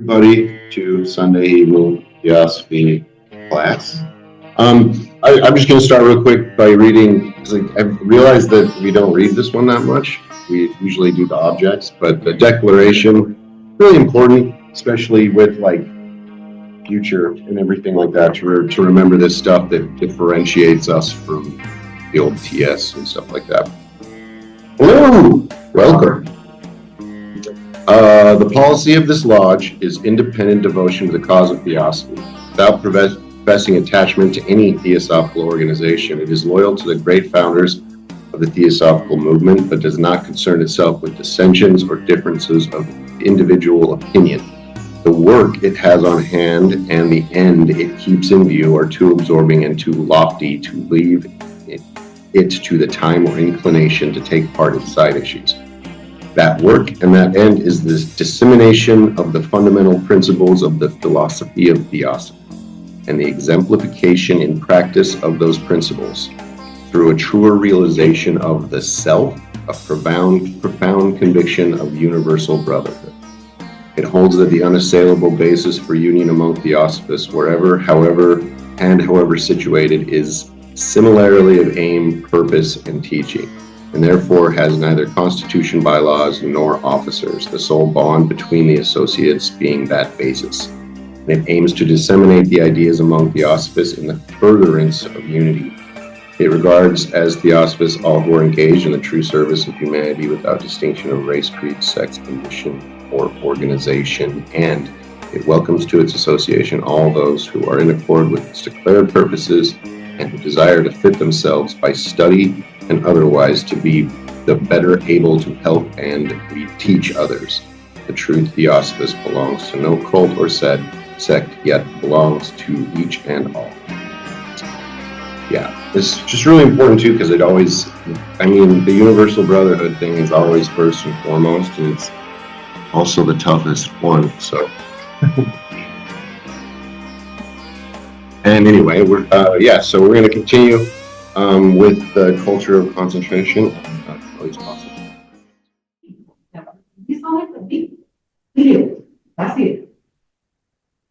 Everybody to Sunday evening Theosophy class. I'm just going to start real quick by reading, because I realized that we don't read this one that much. We usually do the objects, but the declaration, really important, especially with like future and everything like that, to remember this stuff that differentiates us from the old TS and stuff like that. Hello, welcome. The policy of this lodge is independent devotion to the cause of Theosophy. Without professing attachment to any Theosophical organization, it is loyal to the great founders of the Theosophical movement, but does not concern itself with dissensions or differences of individual opinion. The work it has on hand and the end it keeps in view are too absorbing and too lofty to leave it to the time or inclination to take part in side issues. That work and that end is the dissemination of the fundamental principles of the philosophy of Theosophy and the exemplification in practice of those principles through a truer realization of the self, a profound conviction of universal brotherhood. It holds that the unassailable basis for union among Theosophists, wherever, however situated, is similarity of aim, purpose, and teaching, and therefore has neither constitution, bylaws, nor officers, the sole bond between the associates being that basis. And it aims to disseminate the ideas among Theosophists in the furtherance of unity. It regards as Theosophists all who are engaged in the true service of humanity without distinction of race, creed, sex, condition, or organization, and it welcomes to its association all those who are in accord with its declared purposes and who desire to fit themselves by study and otherwise to be the better able to help and teach others. The true Theosophist belongs to no cult or sect, yet belongs to each and all. Yeah, it's just really important too, because it always, the universal brotherhood thing is always first and foremost, and it's also the toughest one, so. And anyway, so we're going to continue with the culture of concentration. Always possible. This one is a big video. That's it.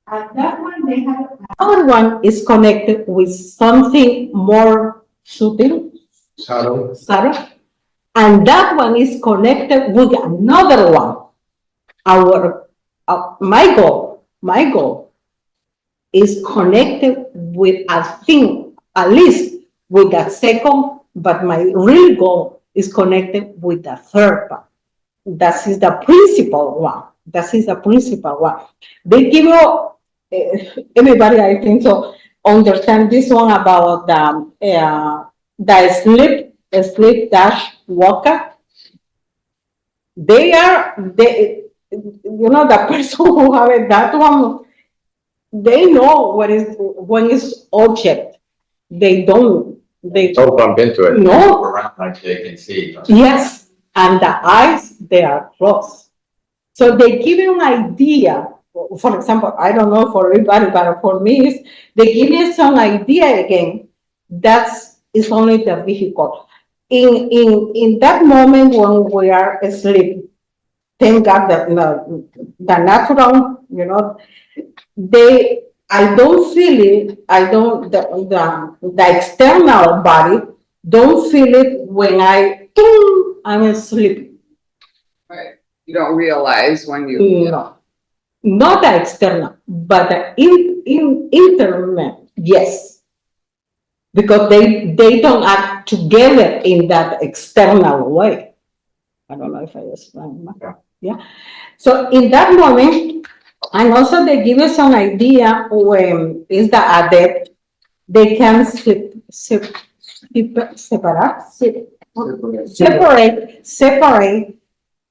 And that one they have. Another one is connected with something more subtle. And that one is connected with another one. My goal is connected with a thing, at least with the second, but my real goal is connected with the third one. That is the principal one. They give you, everybody, I think so, understand this one about the sleep dash walker. The person who have that one, they know when is object. They don't bump into it. No. Around like they can see. Yes, and the eyes, they are closed. So they give you an idea. For example, I don't know for everybody, but for me, they give you some idea again. That is only the vehicle. In that moment when we are asleep, thank God that the natural, I don't feel it. I don't the external body don't feel it when I'm asleep. Right. You don't realize when you. No, not the external, but the internal. Yes, because they don't act together in that external way. I don't know if I explained that. Yeah. So in that moment. And also they give you some idea when is the adept, they can separate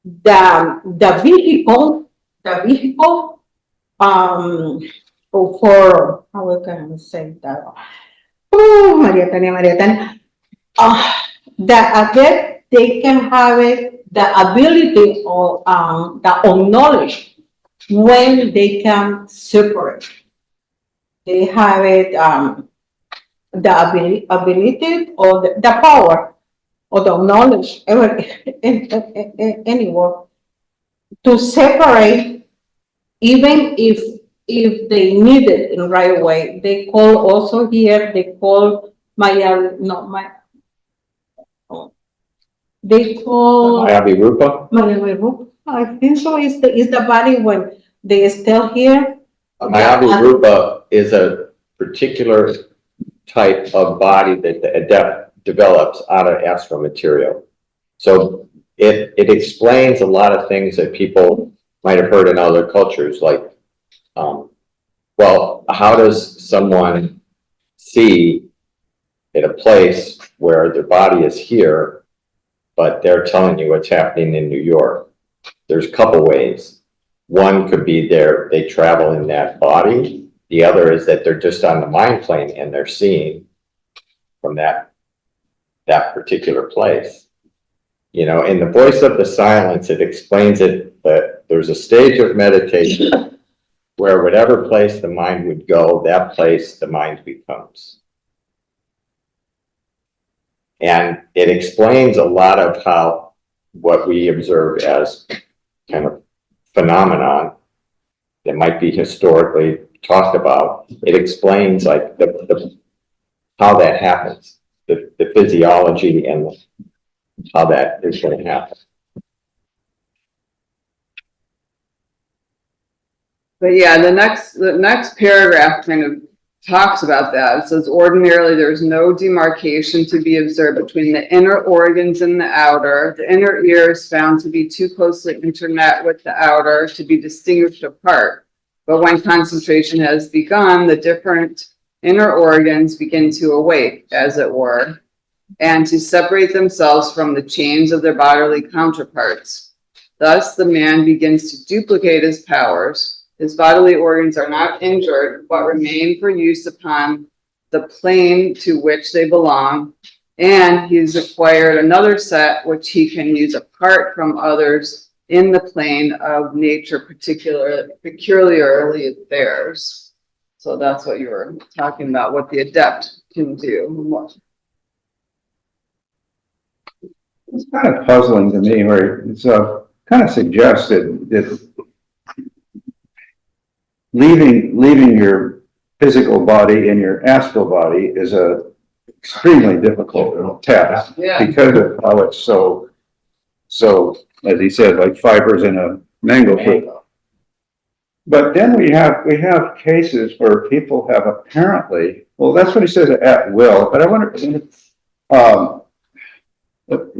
the vehicle for, how can I say that? Oh, Maria Tania. The adept, they can have the ability or the knowledge when they can separate. They have it, the ability or the power or the knowledge anywhere to separate even if they need it in right away, they call also here, they call they call Mayavi Rupa? I think so. Is the body when they still here? Mayavi Rupa is a particular type of body that the adept develops out of astral material. So it explains a lot of things that people might have heard in other cultures, like, well, how does someone see in a place where their body is here, but they're telling you what's happening in New York? There's a couple ways. One could be they travel in that body. The other is that they're just on the mind plane and they're seeing from that particular place. You know, in the voice of the silence, it explains it that there's a stage of meditation where whatever place the mind would go, that place the mind becomes. And it explains a lot of how what we observe as kind of phenomenon that might be historically talked about. It explains like how that happens, the physiology and how that is going to happen. But yeah, the next paragraph kind of talks about that. It says, ordinarily, there's no demarcation to be observed between the inner organs and the outer. The inner ear is found to be too closely interknit with the outer to be distinguished apart. But when concentration has begun, the different inner organs begin to awake, as it were, and to separate themselves from the chains of their bodily counterparts. Thus, the man begins to duplicate his powers. His bodily organs are not injured, but remain for use upon the plane to which they belong, and he's acquired another set which he can use apart from others in the plane of nature, peculiarly theirs. So that's what you were talking about, what the adept can do. It's kind of puzzling to me, where it's kind of suggested that leaving your physical body and your astral body is a extremely difficult task, because of how it's so, as he said, like fibers in a mango fruit. But then we have cases where people have apparently, well, that's what he says, at will. But I wonder, you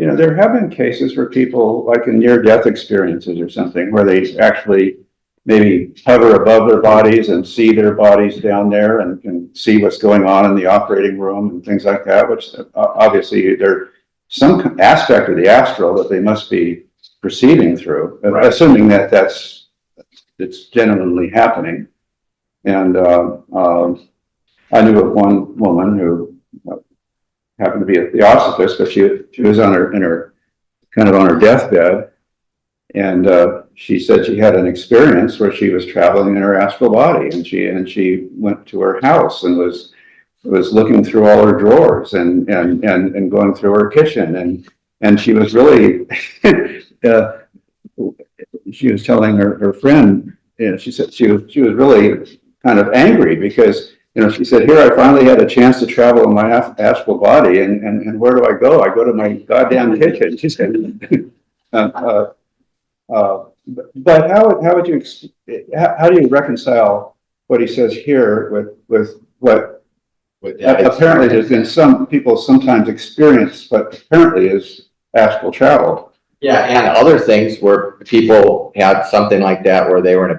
know, there have been cases where people, like in near-death experiences or something, where they actually maybe hover above their bodies and see their bodies down there and can see what's going on in the operating room and things like that, which obviously there's some aspect of the astral that they must be perceiving through, right, assuming that it's genuinely happening. And I knew of one woman who happened to be a Theosophist, but she was on her deathbed, and she said she had an experience where she was traveling in her astral body, and she went to her house and was looking through all her drawers and going through her kitchen, and she was really she was telling her friend, you know, she said she was really kind of angry because, you know, she said, here I finally had a chance to travel in my astral body, and where do I go? I go to my goddamn kitchen. She said. But how do you reconcile what he says here with what apparently there's been some people sometimes experience, but apparently is astral travel? Yeah, and other things where people had something like that where they were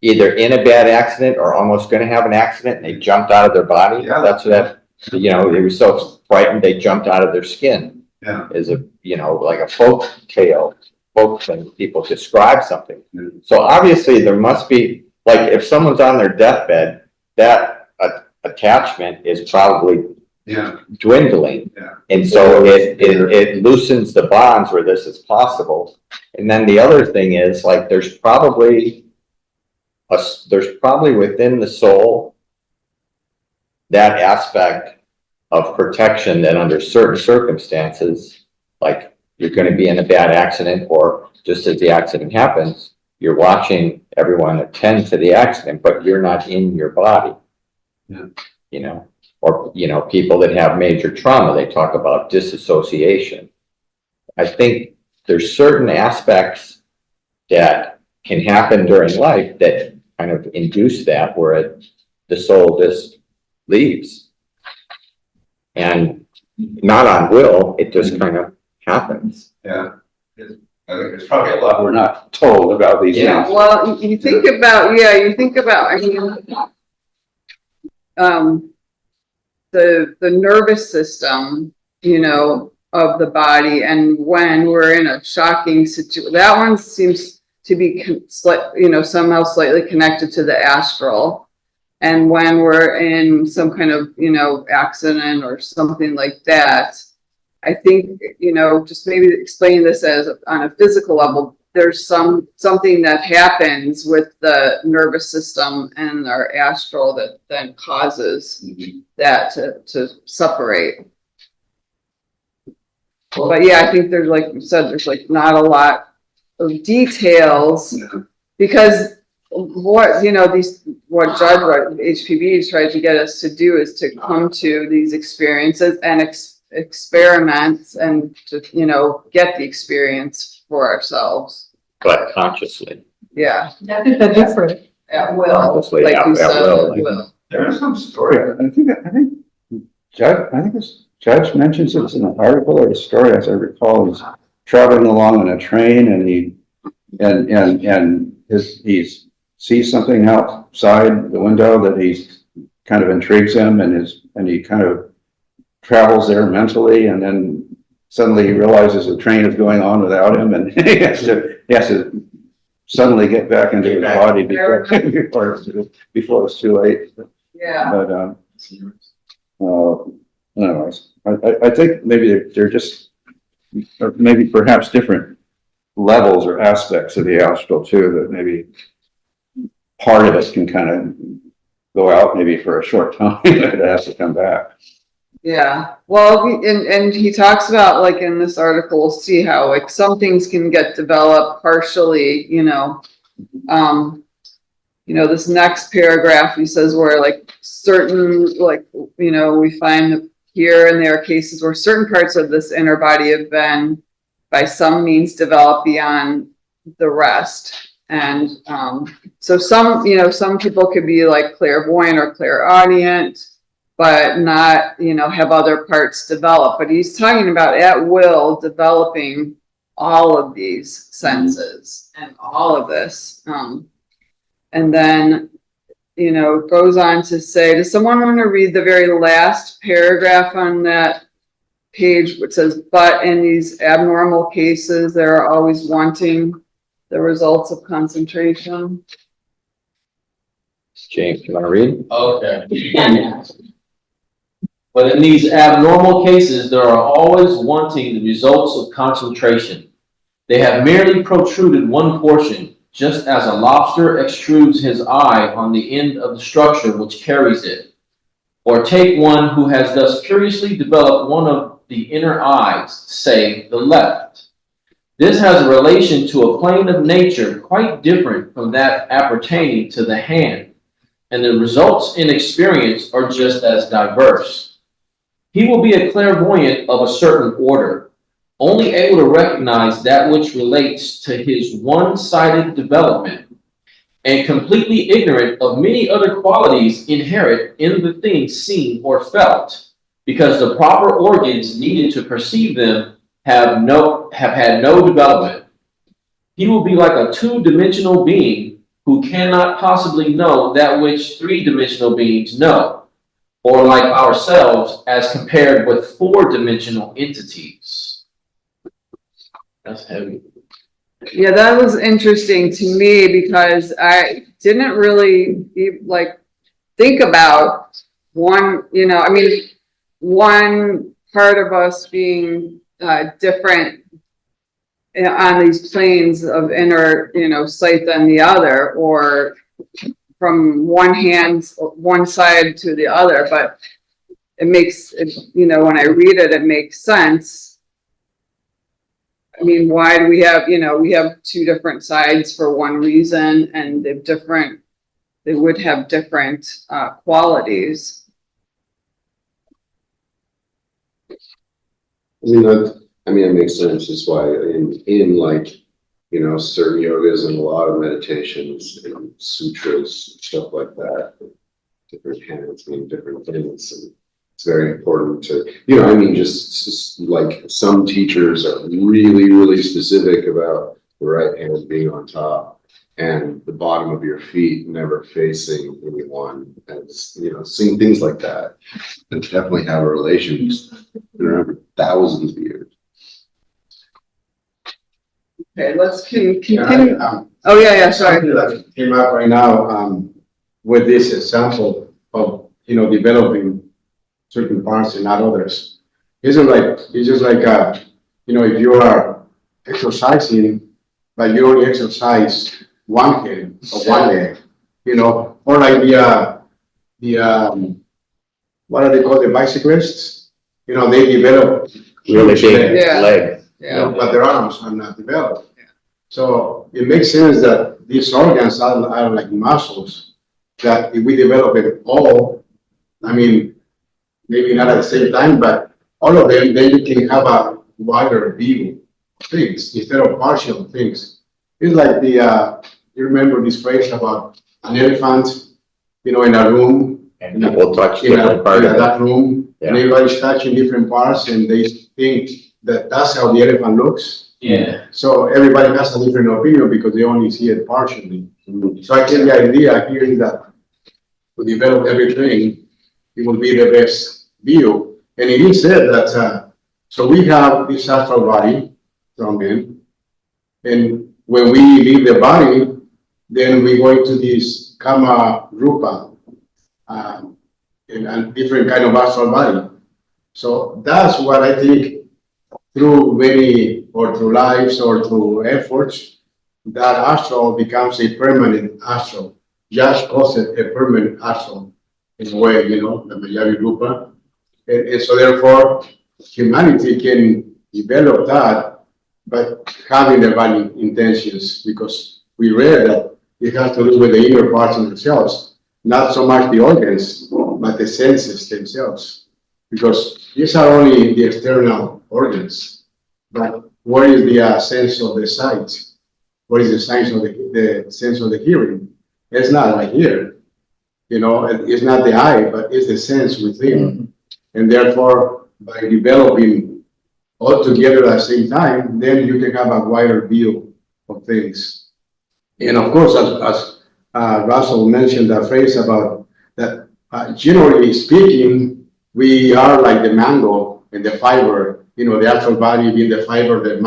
either in a bad accident or almost going to have an accident, and they jumped out of their body. Yeah. That's that, you know, they were so frightened they jumped out of their skin. Yeah. Is a, you know, like a folk thing, people describe something. Mm-hmm. So obviously there must be, like, if someone's on their deathbed, that attachment is probably dwindling. Yeah. And so it loosens the bonds where this is possible. And then the other thing is, like, there's probably within the soul that aspect of protection that under certain circumstances, like you're going to be in a bad accident, or just as the accident happens, you're watching everyone attend to the accident, but you're not in your body. Yeah. You know, or, you know, people that have major trauma, they talk about disassociation. I think there's certain aspects that can happen during life that kind of induce that, where the soul just leaves. And not on will, it just kind of happens. Yeah. I think there's probably a lot we're not told about these Yeah. things. Well, you think about, I mean, the nervous system, you know, of the body, and when we're in a shocking situation, that one seems to be somehow slightly connected to the astral. And when we're in some kind of, you know, accident or something like that, I think, you know, just maybe explain this as on a physical level, there's something that happens with the nervous system and our astral that then causes that to separate. But yeah, I think there's, like you said, there's like not a lot of details, because what, you know, what HPB tries to get us to do is to come to these experiences and experiments and to, you know, get the experience for ourselves. But consciously. Yeah. That is the difference. At will, Consciously, like you at said, will, at like- will. There is some story. I think Judge mentions it in an article or a story, as I recall. He's traveling along on a train, and he sees something outside the window that he's kind of intrigues him, and he kind of travels there mentally, and then suddenly he realizes the train is going on without him, and he has to suddenly get back into his body before it's too late. Yeah. But anyways, I think maybe they're just, or maybe perhaps different levels or aspects of the astral too, that maybe part of it can kind of go out maybe for a short time, and it has to come back. Yeah, well, and he talks about, like, in this article, we'll see how, like, some things can get developed partially, you know. This next paragraph, he says, where, like, certain, like, you know, we find that here and there are cases where certain parts of this inner body have been by some means developed beyond the rest. And so some people could be like clairvoyant or clairaudient, but not, you know, have other parts develop. But he's talking about at will developing all of these senses and all of this. And then, you know, it goes on to say, does someone want to read the very last paragraph on that page, which says, but in these abnormal cases, they're always wanting the results of concentration? James, you want to read? Okay. But in these abnormal cases, there are always wanting the results of concentration. They have merely protruded one portion, just as a lobster extrudes his eye on the end of the structure which carries it. Or take one who has thus curiously developed one of the inner eyes, say the left. This has a relation to a plane of nature quite different from that appertaining to the hand, and the results in experience are just as diverse. He will be a clairvoyant of a certain order, only able to recognize that which relates to his one-sided development, and completely ignorant of many other qualities inherent in the things seen or felt, because the proper organs needed to perceive them have had no development. He will be like a two-dimensional being who cannot possibly know that which three-dimensional beings know, or like ourselves as compared with four-dimensional entities. That's heavy. Yeah, that was interesting to me because I didn't really like think about one, you know, I mean, one part of us being different on these planes of inner, you know, sight than the other, or from one side to the other, but it makes it, you know, when I read it, it makes sense. I mean, why do we have, we have two different sides for one reason, and they would have different, qualities. I mean, it makes sense. That's why in like, certain yogas and a lot of meditations and sutras, stuff like that, different hands mean different things. And it's very important to, just like some teachers are really, really specific about the right hand being on top and the bottom of your feet never facing anyone. And, seeing things like that and definitely have a relation. Been around for thousands of years. Okay, let's continue. Yeah, Oh, yeah, sorry. something that came up right now, with this example of, developing certain parts and not others. It's just like, if you are exercising, but you only exercise one hand or one leg, or like what are they called, the bicyclists? They develop Really huge big legs, Yeah. legs. Yeah, but their arms are not developed. So it makes sense that these organs are like muscles, that if we develop it all, I mean, maybe not at the same time, but all of them, then you can have a wider view of things instead of partial things. It's like you remember this phrase about an elephant, in a room, And people touch in a different part of it. dark room, and Yeah. everybody's touching different parts, and they think that that's how the elephant looks. Yeah. So everybody has a different opinion because they only see it partially. So I think the idea here is that to develop everything, it will be the best view. And it is said that, so we have this astral body from men, and when we leave the body, then we go into this kama rupa, and different kind of astral body. So that's what I think through many, or through lives, or through efforts, that astral becomes a permanent astral. Just calls it a permanent astral in a way, the Mayari Rupa. And so therefore, humanity can develop that, but having the valid intentions, because we read that it has to do with the inner parts of themselves, not so much the organs, but the senses themselves. Because these are only the external organs, but what is the sense of the sight? What is the sense of the sense of the hearing? It's not right here, it's not the eye, but it's the sense within. And therefore, by developing all together at the same time, then you can have a wider view of things. And of course, as Russell mentioned that phrase about that, generally speaking, we are like the mango and the fiber, the actual body being the fiber, the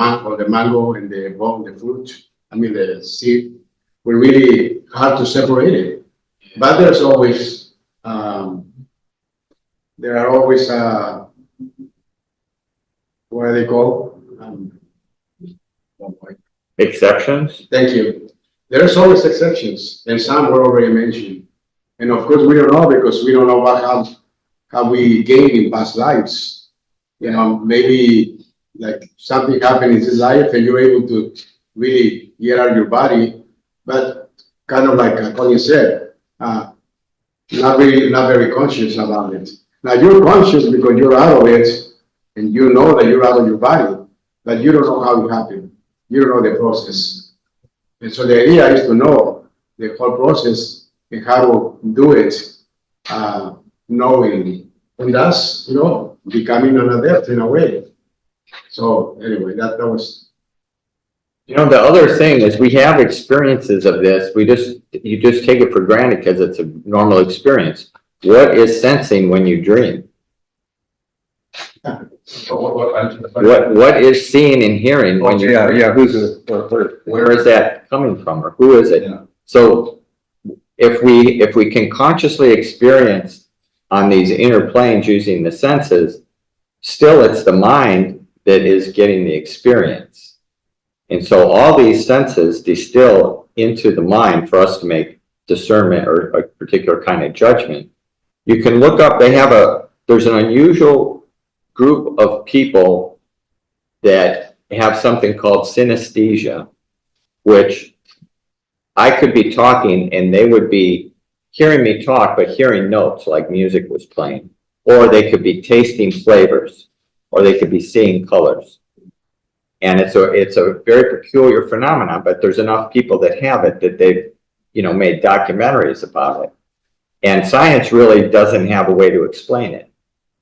mango and the bone, the fruit, the seed. We're really hard to separate it. But there's always, there are always, what are they called? Exceptions? Thank you. There's always exceptions, and some were already mentioned. And of course, we don't know because we don't know how we gained in past lives. Maybe like something happened in this life and you're able to really get out of your body, but kind of like Colin said, not very conscious about it. Now you're conscious because you're out of it and you know that you're out of your body, but you don't know how it happened. You don't know the process. And so the idea is to know the whole process and how to do it knowingly. And that's, becoming an adept in a way. So anyway, that was. The other thing is we have experiences of this. You just take it for granted because it's a normal experience. What is sensing when you dream? What is seeing and hearing when you where is that coming from, or who is it? Yeah. So if we can consciously experience on these inner planes using the senses, still it's the mind that is getting the experience. And so all these senses distill into the mind for us to make discernment or a particular kind of judgment. You can look up, there's an unusual group of people that have something called synesthesia, which I could be talking and they would be hearing me talk, but hearing notes like music was playing, or they could be tasting flavors, or they could be seeing colors. And it's a very peculiar phenomenon, but there's enough people that have it that they've, made documentaries about it. And science really doesn't have a way to explain it.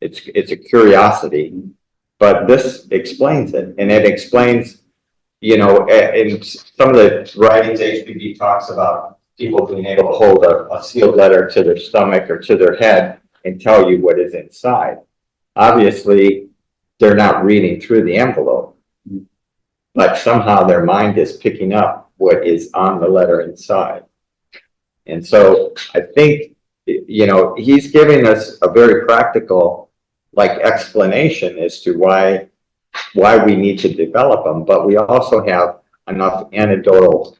It's a curiosity, but this explains it, and it explains, in some of the writings, HPB talks about people being able to hold a sealed letter to their stomach or to their head and tell you what is inside. Obviously, they're not reading through the envelope, but somehow their mind is picking up what is on the letter inside. And so I think, he's giving us a very practical, explanation as to why we need to develop them, but we also have enough anecdotal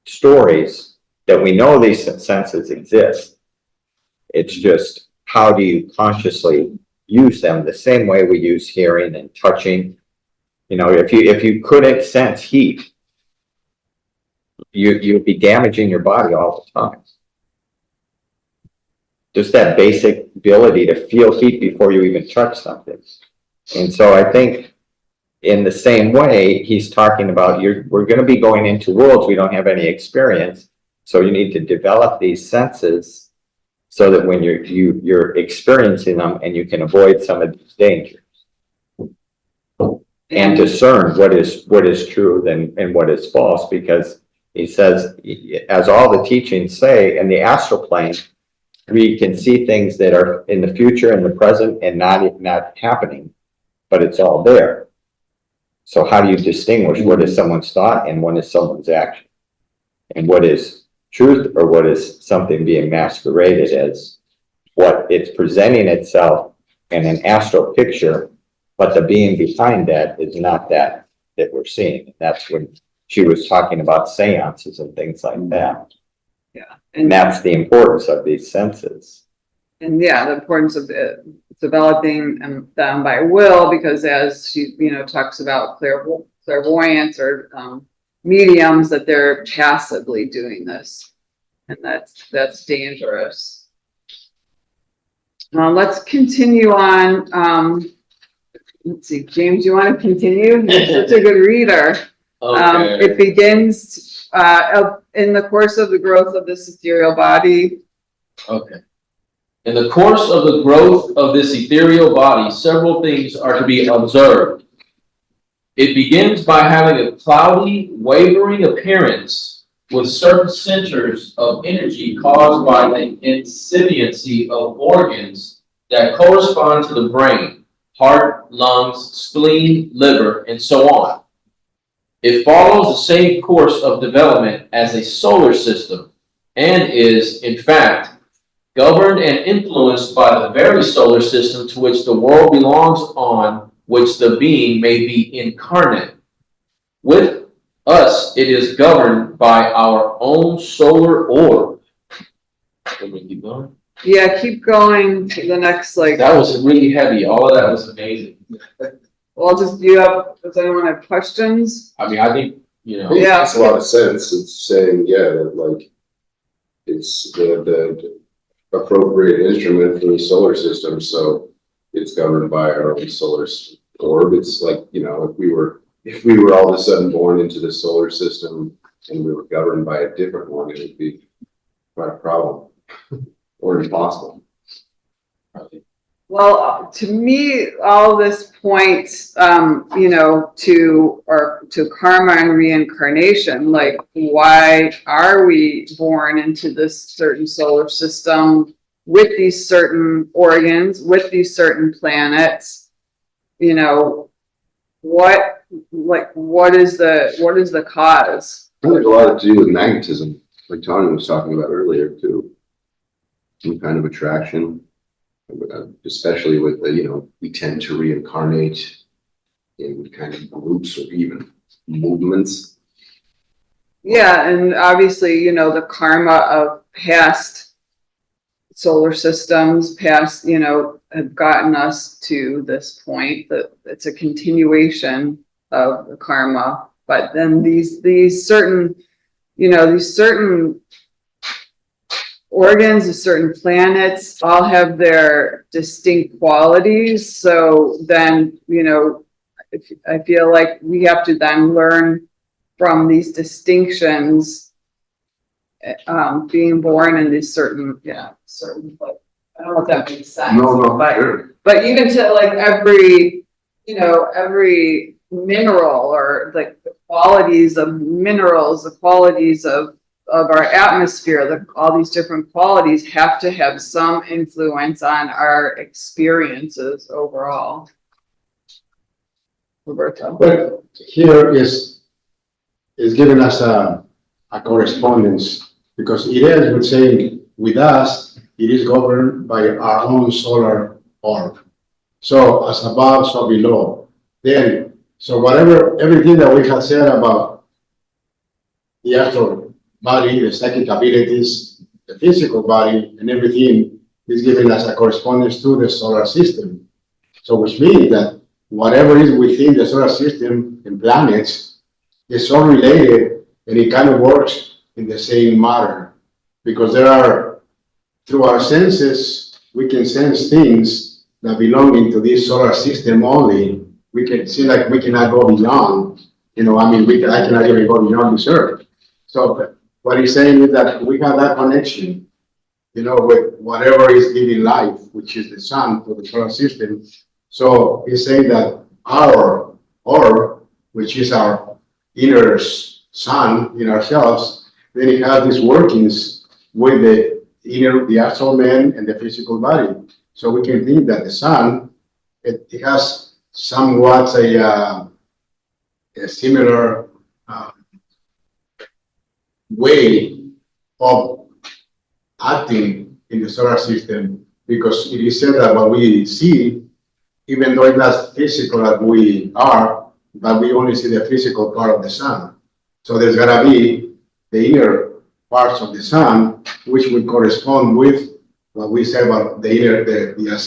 stories that we know these senses exist. It's just, how do you consciously use them the same way we use hearing and touching? If you couldn't sense heat, you'd be damaging your body all the time. Just that basic ability to feel heat before you even touch something. And so I think in the same way, he's talking about we're going to be going into worlds we don't have any experience. So you need to develop these senses so that when you're experiencing them and you can avoid some of these dangers. And discern what is true and what is false, because he says, as all the teachings say, in the astral plane, we can see things that are in the future and the present and not happening, but it's all there. So how do you distinguish what is someone's thought and what is someone's action? And what is truth or what is something being masqueraded as what it's presenting itself in an astral picture, but the being behind that is not that we're seeing. That's when she was talking about seances and things like that. Yeah. And that's the importance of these senses. And the importance of developing them by will, because as she, talks about clairvoyance or mediums, that they're passively doing this. And that's dangerous. Let's continue on. Let's see, James, you want to continue? You're such a good reader. Okay. It begins in the course of the growth of this ethereal body. Okay. In the course of the growth of this ethereal body, several things are to be observed. It begins by having a cloudy, wavering appearance with certain centers of energy caused by the incipiency of organs that correspond to the brain, heart, lungs, spleen, liver, and so on. It follows the same course of development as a solar system and is, in fact, governed and influenced by the very solar system to which the world belongs, on which the being may be incarnate. With us, it is governed by our own solar orb. Can we keep going? Yeah, keep going to the next, That was really heavy. All of that was amazing. well, does anyone have questions? I mean, I think, It Yeah. makes a lot of sense. It's saying, that it's the appropriate instrument for the solar system, so it's governed by our own solar orb. It's if we were all of a sudden born into the solar system and we were governed by a different one, it would be quite a problem or impossible. Well, to me, all this points, to karma and reincarnation. Why are we born into this certain solar system with these certain organs, with these certain planets? What is the cause? I think there's a lot to do with magnetism, like Tony was talking about earlier too. Some kind of attraction. Especially with we tend to reincarnate in kind of groups or even movements. Yeah, and obviously, the karma of past solar systems, have gotten us to this point, that it's a continuation of the karma. But then these certain, these certain organs of certain planets all have their distinct qualities. So then, I feel like we have to then learn from these distinctions, being born in these certain, like, I don't know if that makes sense. No, but, sure. but even to like every mineral, or like the qualities of minerals, the qualities of our atmosphere, all these different qualities have to have some influence on our experiences overall. Roberto. But here is giving us a correspondence, because it is with saying with us, it is governed by our own solar orb. So as above, so below. Then, so whatever, everything that we have said about the actual body, the psychic abilities, the physical body, and everything is giving us a correspondence to the solar system. So which means that whatever is within the solar system and planets is all related, and it kind of works in the same matter, because there are, through our senses, we can sense things that belong into this solar system only. We can see like we cannot go beyond, I cannot even go beyond this earth. So what he's saying is that we have that connection, with whatever is giving life, which is the sun to the solar system. So he's saying that our orb, which is our inner sun in ourselves, then it has these workings with the astral man and the physical body. So we can think that the sun, it has somewhat a similar way of acting in the solar system, because it is said that what we see, even though it's not physical as we are, but we only see the physical part of the sun. So there's gotta be the inner parts of the sun, which would correspond with what we say about the inner, the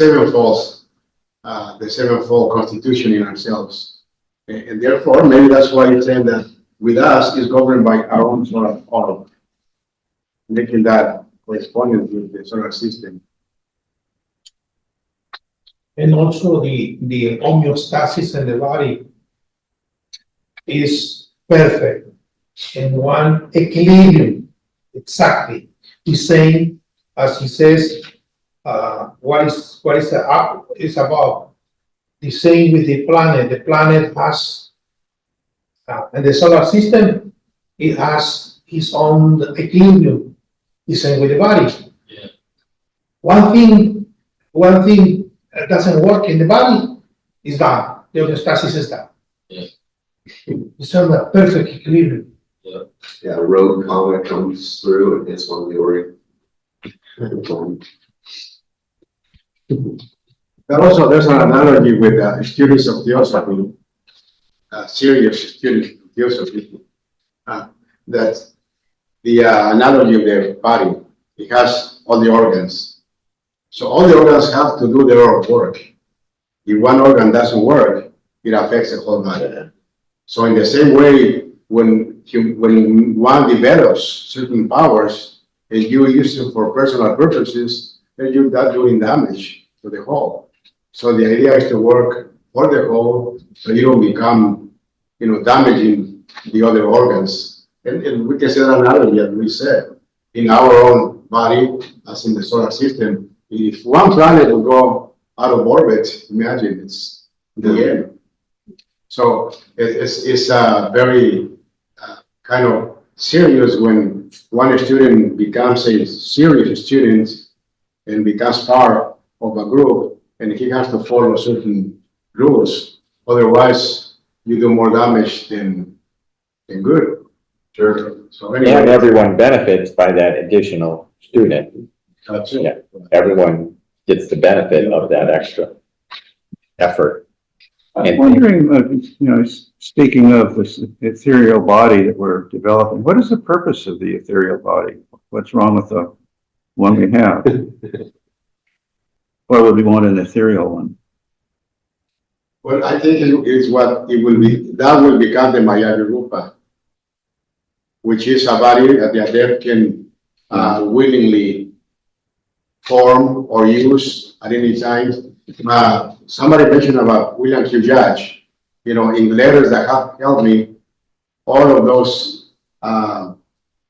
sevenfold constitution in ourselves. And therefore, maybe that's why you're saying that with us is governed by our own solar orb, making that correspondence with the solar system. And also the homeostasis in the body is perfect, in one equilibrium, exactly. He's saying, as he says, what is the up is above. The same with the planet. The planet has, and the solar system, it has its own equilibrium. The same with the body. Yeah. One thing doesn't work in the body is gone. The homeostasis is gone. Yeah. It's on the perfect equilibrium. Yeah, a rogue comet comes through and hits one of the organs. But also, there's an analogy with students of Theosophy, serious students of Theosophy, that the analogy of the body, it has all the organs. So all the organs have to do their own work. If one organ doesn't work, it affects the whole body. So in the same way, when one develops certain powers and you use them for personal purposes, then you're not doing damage to the whole. So the idea is to work for the whole, so you don't become, damaging the other organs. And we can say that analogy, as we said, in our own body, as in the solar system. If one planet will go out of orbit, imagine it's the end. So it's very kind of serious when one student becomes a serious student and becomes part of a group, and he has to follow certain rules. Otherwise, you do more damage than good. Sure. So And anyway, everyone benefits by that additional student. that's it. Yeah. Everyone gets the benefit of that extra effort. I'm wondering, speaking of this ethereal body that we're developing, what is the purpose of the ethereal body? What's wrong with the one we have? Why would we want an ethereal one? Well, I think is what it will be, that will become the Mayari Rupa, which is a body that the adept can willingly form or use at any time. Somebody mentioned about William Q. Judge, you know, in letters that have helped me, all of those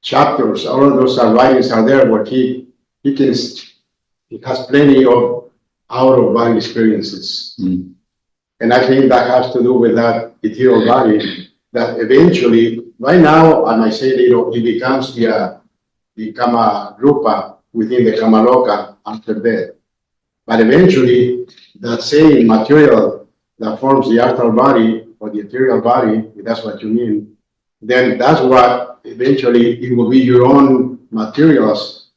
chapters, all of those writings are there where he has plenty of out of body experiences. Mm. And I think that has to do with that ethereal body that eventually, right now, as I said, you know, it becomes the Kama Rupa within the Kama Loka after death. But eventually, that same material that forms the astral body or the ethereal body, if that's what you mean, then that's what eventually it will be your own materials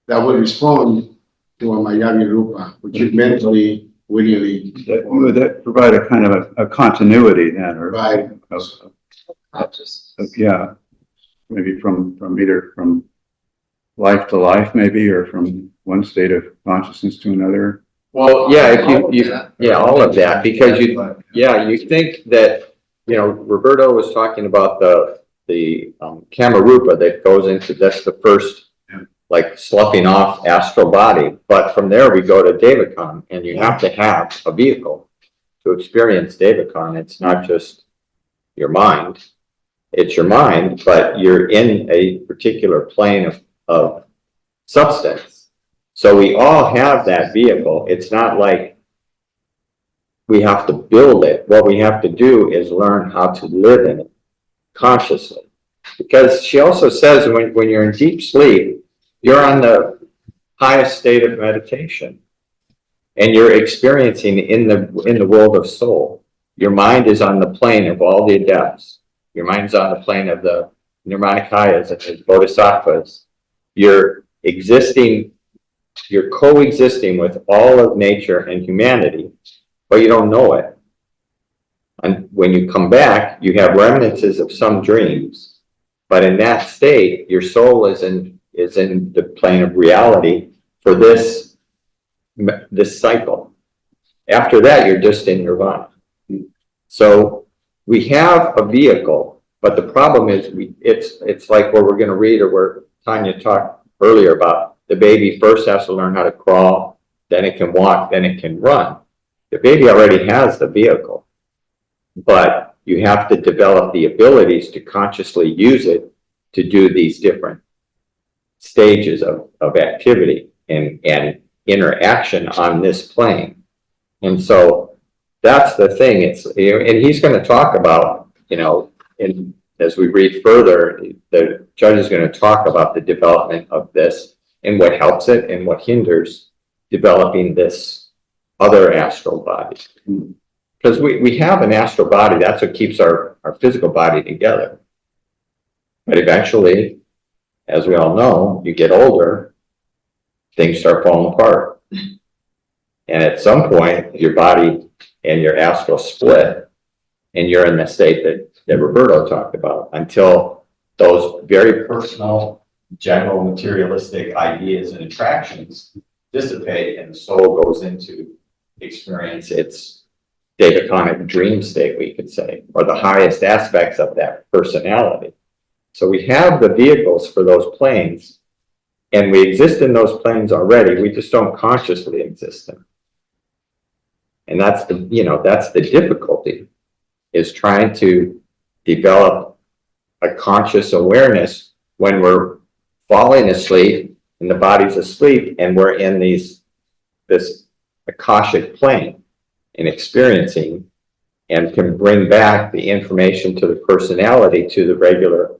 that will respond to a Mayari Rupa, which is mentally, willingly. Would that provide a kind of a continuity then, or? Right. Yeah, maybe from either from life to life, maybe, or from one state of consciousness to another. Well, yeah, if yeah, all of that, because you think that, you know, Roberto was talking about the Kamarupa that goes into, that's the first, like, sloughing off astral body. But from there we go to Devachan, and you have to have a vehicle to experience Devachan. It's not just your mind. It's your mind, but you're in a particular plane of substance. So we all have that vehicle. It's not like we have to build it. What we have to do is learn how to live in it consciously. Because she also says when you're in deep sleep, you're on the highest state of meditation. And you're experiencing in the world of soul. Your mind is on the plane of all the adepts. Your mind's on the plane of the Nirmanakayas and the Bodhisattvas. You're coexisting with all of nature and humanity, but you don't know it. And when you come back, you have remnants of some dreams. But in that state, your soul is in the plane of reality for this cycle. After that, you're just in nirvana. So we have a vehicle, but the problem is it's like what we're going to read, or where Tanya talked earlier about the baby first has to learn how to crawl, then it can walk, then it can run. The baby already has the vehicle, but you have to develop the abilities to consciously use it to do these different stages of activity and interaction on this plane. And so that's the thing. And he's going to talk about, you know, as we read further, the judge is going to talk about the development of this and what helps it and what hinders developing this other astral body. Because we have an astral body, that's what keeps our physical body together. But eventually, as we all know, you get older, things start falling apart. And at some point, your body and your astral split, and you're in the state that Roberto talked about, until those very personal, general materialistic ideas and attractions dissipate and the soul goes into experience its Devaconic dream state, we could say, or the highest aspects of that personality. So we have the vehicles for those planes, and we exist in those planes already. We just don't consciously exist in them. And that's the difficulty, is trying to develop a conscious awareness when we're falling asleep and the body's asleep and we're in this Akashic plane and experiencing, and can bring back the information to the personality, to the regular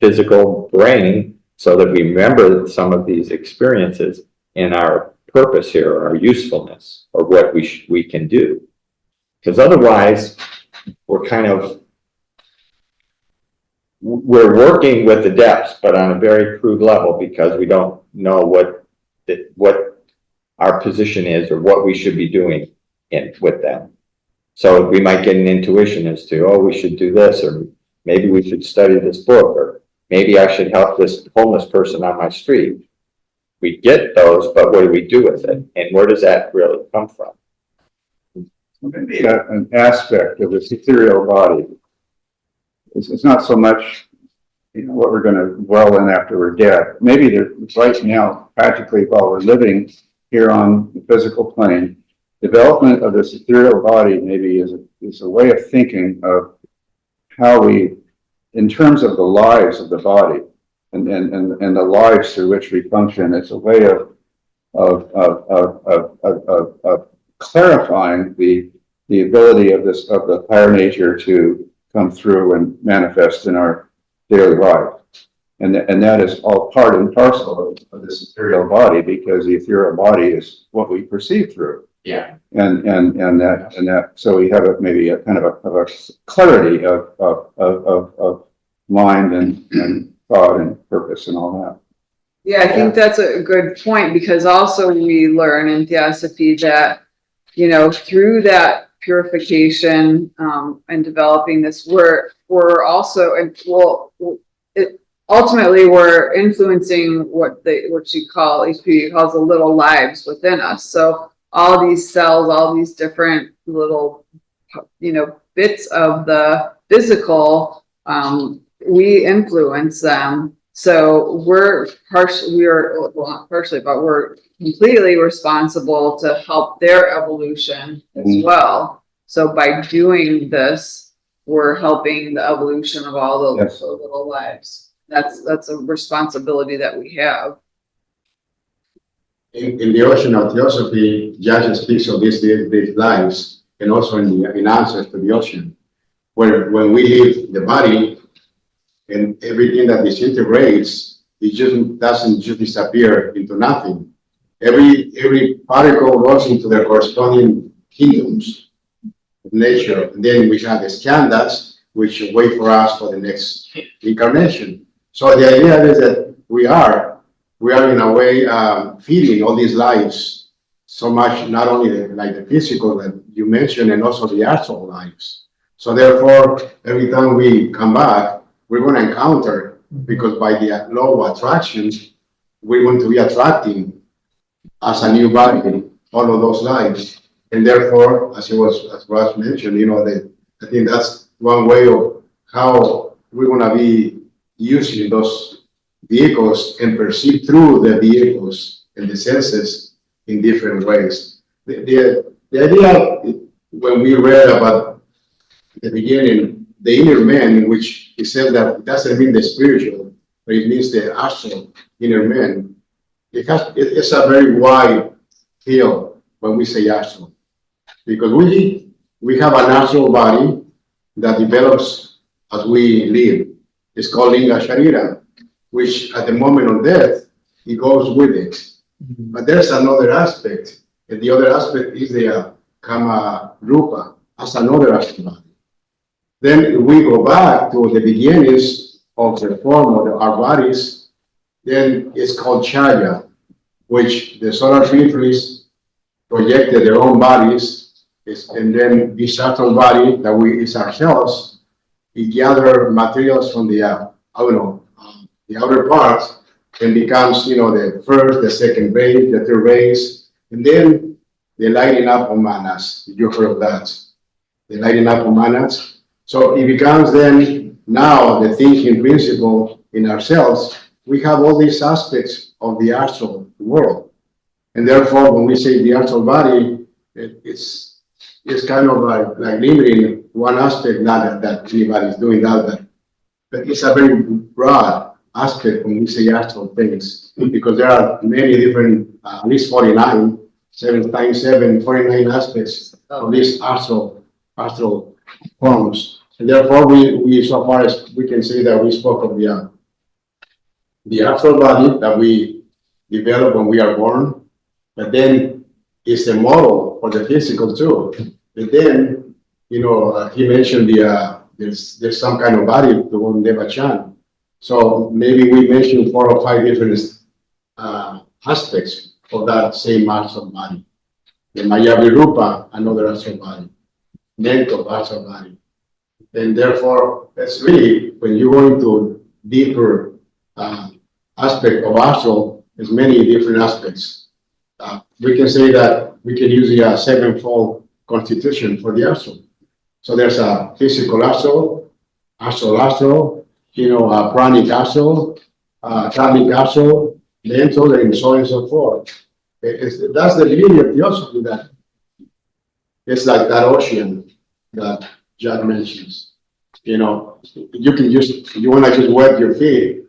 physical brain, so that we remember some of these experiences and our purpose here, our usefulness, or what we can do. Because otherwise, we're working with the depths, but on a very crude level, because we don't know what our position is or what we should be doing with them. So we might get an intuition as to, oh, we should do this, or maybe we should study this book, or maybe I should help this homeless person on my street. We get those, but what do we do with it? And where does that really come from? maybe an aspect of this ethereal body. It's not so much, what we're going to dwell in after we're dead. Maybe right now, practically while we're living here on the physical plane, development of this ethereal body maybe is a way of thinking of how we, in terms of the lives of the body and the lives through which we function, it's a way of clarifying the ability of the higher nature to come through and manifest in our daily life. And that is all part and parcel of this ethereal body, because the ethereal body is what we perceive through. Yeah. And that, so we have maybe a kind of a clarity of mind and thought and purpose and all that. Yeah, I think that's a good point, because also we learn in Theosophy that, through that purification, and developing this, we're also, ultimately we're influencing what you call, HP calls the little lives within us. So all these cells, all these different little, bits of the physical, we influence them. So we're not partially, but we're completely responsible to help their evolution as well. So by doing this, we're helping the evolution of all the little lives. That's a responsibility that we have. In the ocean of Theosophy, Judge speaks of these lives, and also in answers to the ocean, where when we leave the body and everything that disintegrates, it just doesn't just disappear into nothing. Every particle goes into their corresponding kingdoms of nature, and then we have the skandhas, which wait for us for the next incarnation. So the idea is that we are in a way feeding all these lives so much, not only like the physical that you mentioned, and also the astral lives. So therefore, every time we come back, we're going to encounter, because by the law of attraction, we're going to be attracting as a new body all of those lives. And therefore, as Ross mentioned, I think that's one way of how we're going to be using those vehicles and perceive through the vehicles and the senses in different ways. The idea, when we read about the beginning, the inner man, which he said that it doesn't mean the spiritual, but it means the astral inner man. It's a very wide field when we say astral, because we have an astral body that develops as we live. It's called Linga Sharira, which at the moment of death, it goes with it. But there's another aspect, and the other aspect is the Kama Rupa, as another astral body. Then we go back to the beginnings of the form of our bodies, then it's called Chaya, which the solar trees projected their own bodies, and then this astral body that is ourselves, we gather materials from the outer parts, and becomes, the first, the second base, the third base, and then the lighting up of manas. You heard of that? The lighting up of manas. So it becomes then now the thinking principle in ourselves. We have all these aspects of the astral world, and therefore, when we say the astral body, it's kind of like limiting one aspect. Not that anybody is doing that, but it's a very broad aspect when we say astral things, because there are many different, at least 49, 7 times 7, 49 aspects of these astral forms. And therefore, we so far as we can say that we spoke of the astral body that we develop when we are born, but then it's the model for the physical too. But then, he mentioned there's some kind of body to one Devachan. So maybe we mentioned 4 or 5 different aspects of that same astral body. The Mayavi Rupa, another astral body. Mental astral body. And therefore, that's really, when you go into deeper aspect of astral, there's many different aspects. We can say that we can use the sevenfold constitution for the astral. So there's a physical astral, astral, a pranic astral, karmic astral, mental, and so on and so forth. That's the beauty of Theosophy, that it's like that ocean that Jack mentions. You want to just wet your feet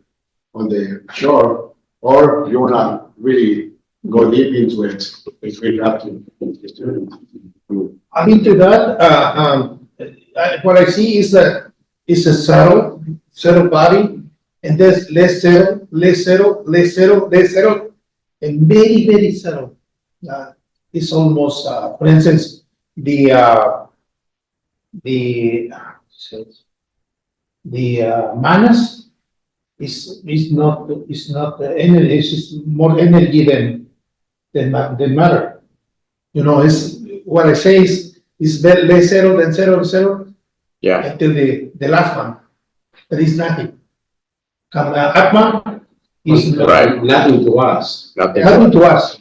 on the shore, or you want to really go deep into it. It's really up to Adding to that, what I see is that it's a settled body, and there's less settled, and very settled. It's almost, for instance, the manas is not the energy. It's just more energy than matter. It's what I say is less settled than settled Yeah, until the last one. That is nothing. Atma is right. Nothing to us. Nothing. nothing to us.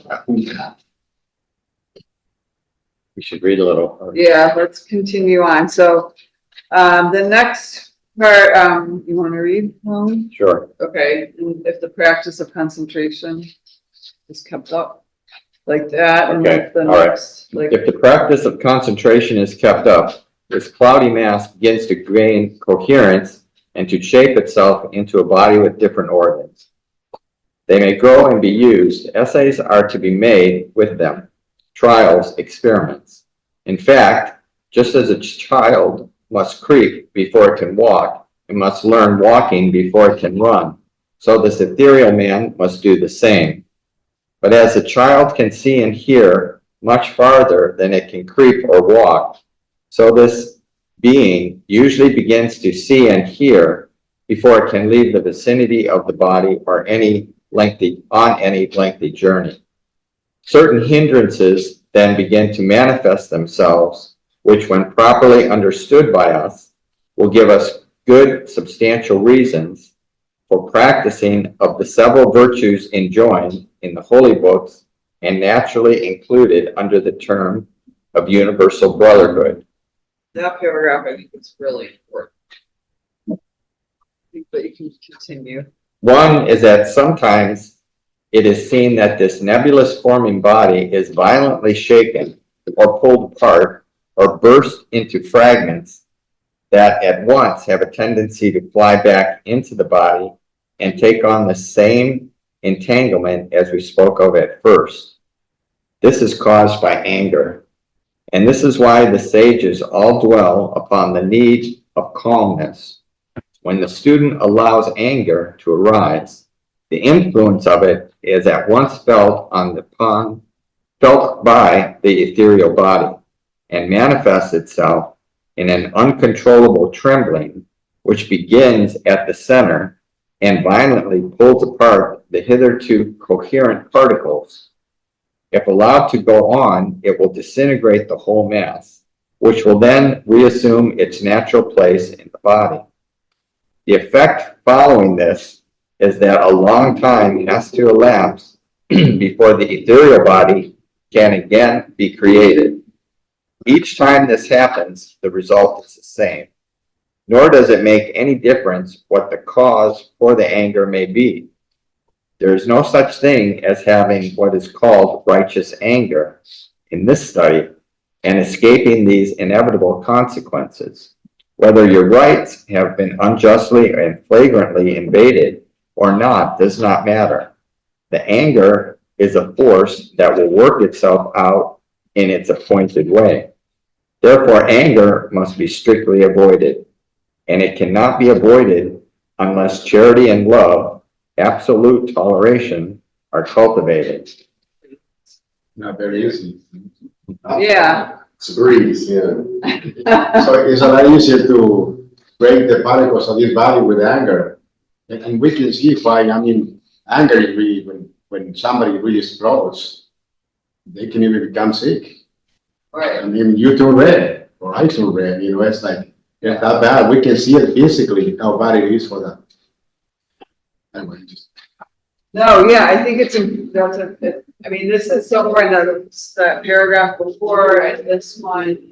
We should read a little. Yeah, let's continue on. So, the next part, you want to read? Sure. Okay, and if the practice of concentration is kept up like that, and Okay, if the all right. next, like, If the practice of concentration is kept up, this cloudy mass begins to gain coherence and to shape itself into a body with different organs. They may grow and be used. Essays are to be made with them. Trials, experiments. In fact, just as a child must creep before it can walk, it must learn walking before it can run, so this ethereal man must do the same. But as a child can see and hear much farther than it can creep or walk, so this being usually begins to see and hear before it can leave the vicinity of the body or any lengthy journey. Certain hindrances then begin to manifest themselves, which when properly understood by us, will give us good substantial reasons for practicing of the several virtues enjoined in the holy books and naturally included under the term of universal brotherhood. that paragraph, I think it's really important. But you can continue. One is that sometimes it is seen that this nebulous forming body is violently shaken or pulled apart or burst into fragments that at once have a tendency to fly back into the body and take on the same entanglement as we spoke of at first. This is caused by anger, and this is why the sages all dwell upon the need of calmness. When the student allows anger to arise, the influence of it is at once felt by the ethereal body and manifests itself in an uncontrollable trembling, which begins at the center and violently pulls apart the hitherto coherent particles. If allowed to go on, it will disintegrate the whole mass, which will then reassume its natural place in the body. The effect following this is that a long time has to elapse before the ethereal body can again be created. Each time this happens, the result is the same, nor does it make any difference what the cause for the anger may be. There is no such thing as having what is called righteous anger in this study and escaping these inevitable consequences. Whether your rights have been unjustly and flagrantly invaded or not does not matter. The anger is a force that will work itself out in its appointed way. Therefore, anger must be strictly avoided, and it cannot be avoided unless charity and love, absolute toleration, are cultivated. not very easy. Yeah. It's a breeze, yeah. So it's a lot easier to break the particles of this body with anger. And we can see why, anger is really, when somebody really struggles, they can even become sick. Right. You turn red, or I turn red, it's like, it's that bad. We can see it physically, how bad it is for that. Anyway, No, yeah, I think I mean, this is somewhere in the paragraph before and this one.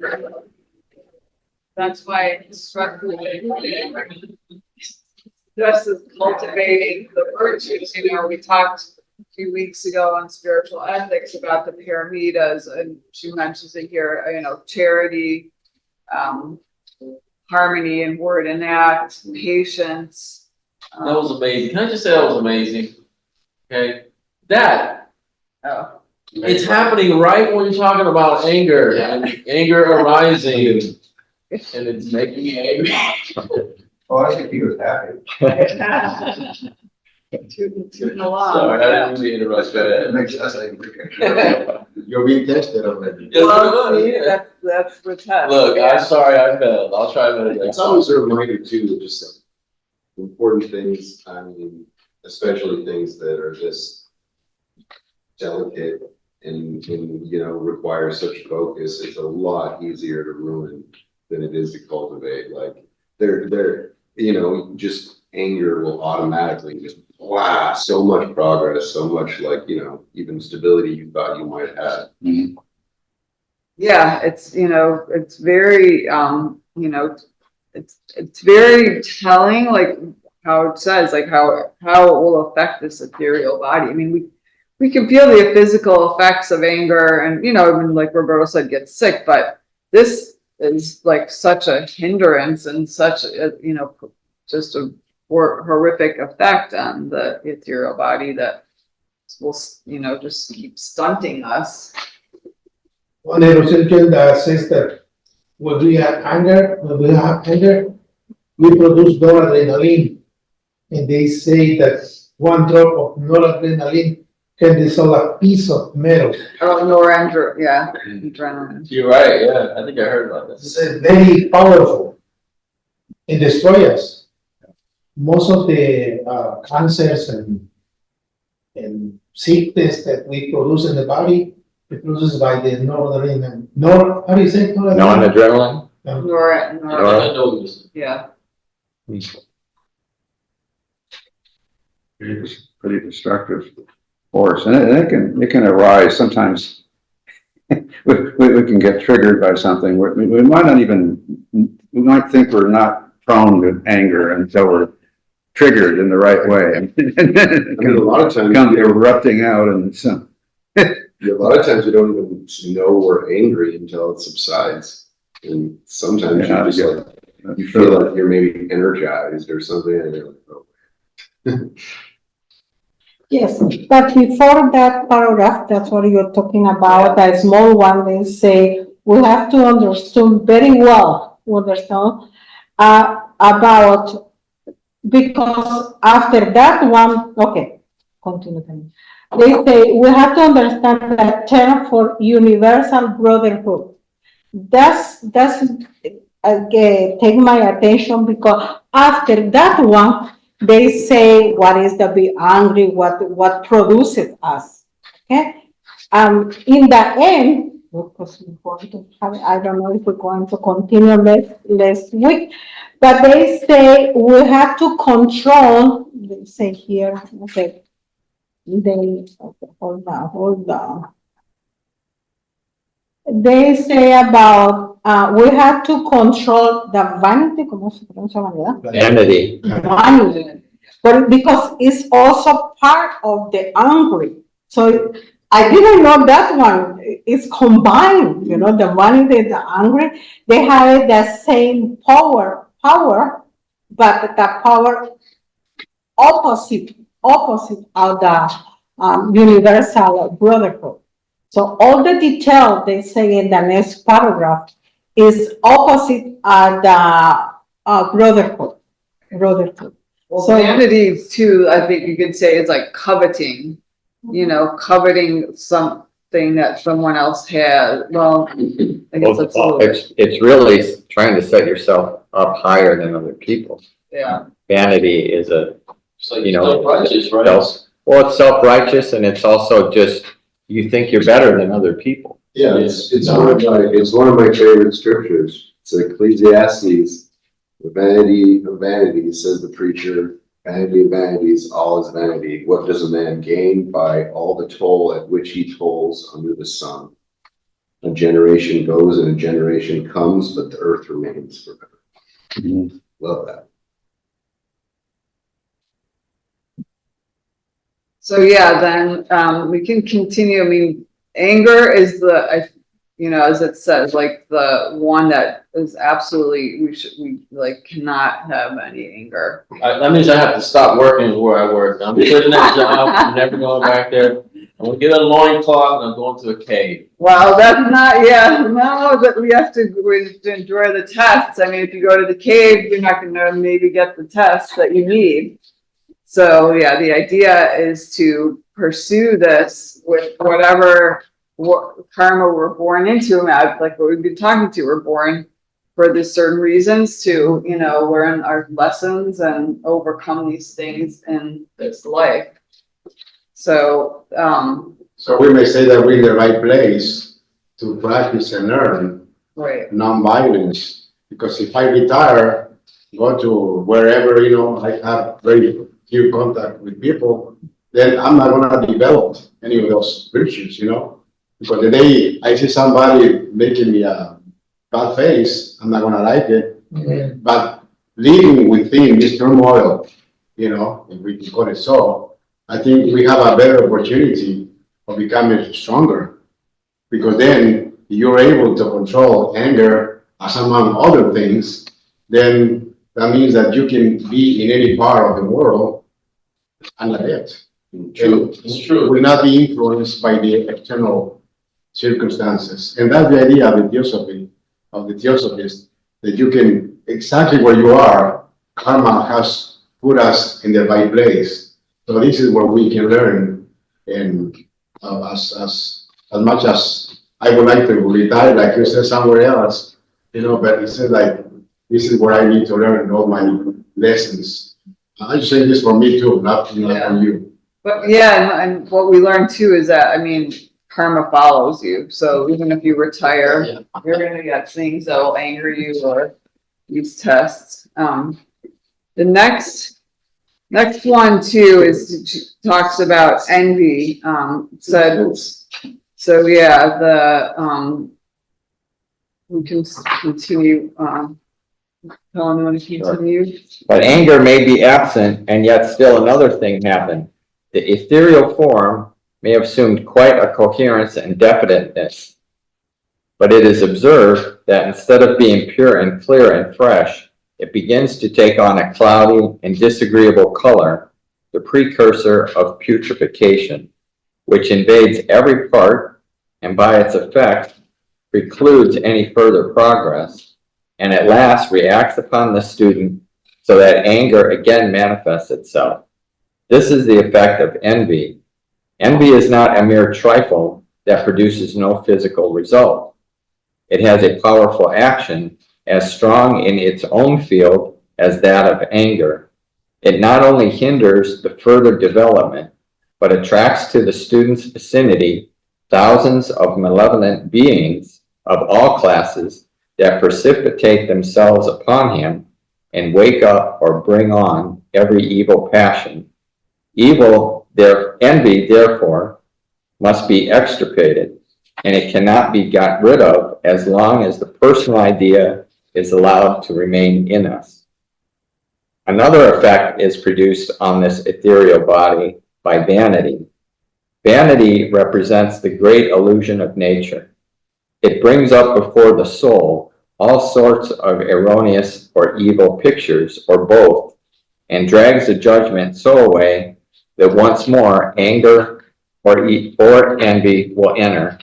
That's why it's struck me. This is cultivating the virtues, we talked a few weeks ago on spiritual ethics about the paramitas, and she mentions it here, charity, harmony in word and act, patience. That was amazing. Can I just say that was amazing? Okay, that Oh, it's happening right when you're talking about anger and anger arising, and it's making me angry. Oh, I think he was happy. tooting along. Sorry, I didn't mean to interrupt. It makes us angry. You're being tested already. Yes, Well, it see, was, yeah. that's the test. Look, yeah. I'm sorry I failed. I'll try better next It's time. always a reminder too, of just important things, I mean, especially things that are just delicate and require such focus. It's a lot easier to ruin than it is to cultivate. Like just anger will automatically just wow, so much progress, so much even stability you thought you might have. Yeah, it's very, it's very telling, like how it says, like how it will affect this ethereal body. I mean, we can feel the physical effects of anger and, even like Roberto said, get sick, but this is like such a hindrance and such a, just a horrific effect on the ethereal body that will, just keep stunting us. One neuroscientist says that when we have anger, we produce noradrenaline. And they say that one drop of noradrenaline can dissolve a piece of metal. Oh, adrenaline. You're right, yeah. I think I heard about this. It's very powerful and destroy us. Most of the cancers and sickness that we produce in the body, it produces by the noradrenaline. How do you say noradrenaline? Non-adrenaline? Nora, I know this. yeah. It's pretty destructive force, and it can arise sometimes. we can get triggered by something. We might think we're not prone to anger until we're triggered in the right way. I mean, a lot of times, Come erupting out, and so. a lot of times we don't even know we're angry until it subsides, and sometimes you feel like you're maybe energized or something, and you're like, oh. Yes, but before that paragraph, that's what you're talking about, a small one, they say, we have to understand very well, about, because after that one, okay, continue. They say, we have to understand that term for universal brotherhood. That's take my attention, because after that one, they say what is to be angry, what produces us. Okay. In the end, because I don't know if we're going to continue next week, but they say we have to control. They say here, okay. Hold on. They say about we have to control the vanity, ¿cómo se pronuncia vanidad? Vanity. Vanity, but because it's also part of the angry. So I didn't know that one is combined. The vanity and the angry, they have the same power, but the power opposite of the universal brotherhood. So all the detail they say in the next paragraph is opposite the brotherhood. Well, So- vanity too, I think you could say is like coveting, coveting something that someone else has. Well, I guess that's a little bit, It's really trying to set yourself up higher than other people. yeah. Vanity is It's like, You know, self-righteous, right? it's self-righteous, and it's also just, you think you're better than other people. Yeah, it's one of my favorite scriptures. It's Ecclesiastes. The vanity of vanity, says the preacher, Vanity of vanities, all is vanity. What does a man gain by all the toll at which he tolls under the sun? A generation goes and a generation comes, but the earth remains forever. Mhm. Love that. So yeah, then, we can continue. I mean, anger is as it says, like the one that is absolutely, we like cannot have any anger. That means I have to stop working where I work. I'm quitting that job, I'm never going back there. I'm gonna get a loincloth and I'm going to a cave. Well, that's not, yeah, no, that we have to enjoy the tests. I mean, if you go to the cave, you're not gonna maybe get the tests that you need. So, yeah, the idea is to pursue this with whatever karma we're born into, like what we've been talking to, we're born for these certain reasons to, learn our lessons and overcome these things in this life. So, So we may say that we're in the right place to practice and learn right, non-violence. Because if I retire, go to wherever, I have very few contact with people, then I'm not gonna develop any of those virtues, Because the day I see somebody making me a bad face, I'm not gonna like it. Mhm. But living within this turmoil, if we can call it so, I think we have a better opportunity of becoming stronger. Because then you're able to control anger as among other things, then that means that you can be in any part of the world and adapt. True, it's true. Will not be influenced by the external circumstances. And that's the idea of the Theosophy, of the Theosophists, that you can, exactly where you are, karma has put us in the right place. So this is where we can learn, and as much as I would like to retire, like you said, somewhere else, but it's like, this is where I need to learn all my lessons. I'm saying this for me too, not for you. But yeah, and what we learned too is that, karma follows you. So even if you retire, you're gonna get things that will anger you or these tests. The next one too talks about envy. So yeah, we can continue. Helen, you want to continue? But anger may be absent, and yet still another thing happened. The ethereal form may have assumed quite a coherence and definiteness, but it is observed that instead of being pure and clear and fresh, it begins to take on a cloudy and disagreeable color, the precursor of putrefaction, which invades every part and by its effect precludes any further progress, and at last reacts upon the student so that anger again manifests itself. This is the effect of envy. Envy is not a mere trifle that produces no physical result. It has a powerful action as strong in its own field as that of anger. It not only hinders the further development, but attracts to the student's vicinity thousands of malevolent beings of all classes that precipitate themselves upon him and wake up or bring on every evil passion. Envy, therefore, must be extirpated, and it cannot be got rid of as long as the personal idea is allowed to remain in us. Another effect is produced on this ethereal body by vanity. Vanity represents the great illusion of nature. It brings up before the soul all sorts of erroneous or evil pictures, or both, and drags the judgment so away that once more anger or envy will enter,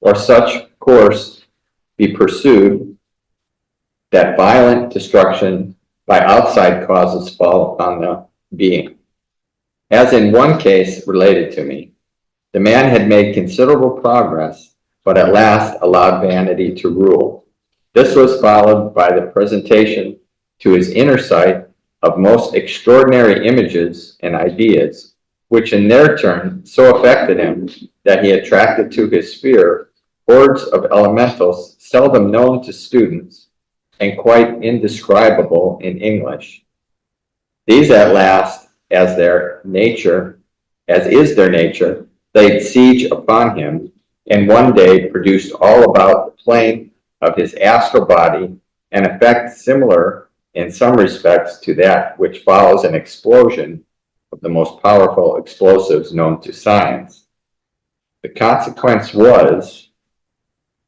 or such course be pursued that violent destruction by outside causes fall upon the being. As in one case related to me, the man had made considerable progress, but at last allowed vanity to rule. This was followed by the presentation to his inner sight of most extraordinary images and ideas, which in their turn so affected him that he attracted to his sphere hordes of elementals seldom known to students and quite indescribable in English. These at last as their nature, as is their nature, laid siege upon him, and one day produced all about the plane of his astral body, an effect similar in some respects to that which follows an explosion of the most powerful explosives known to science. The consequence was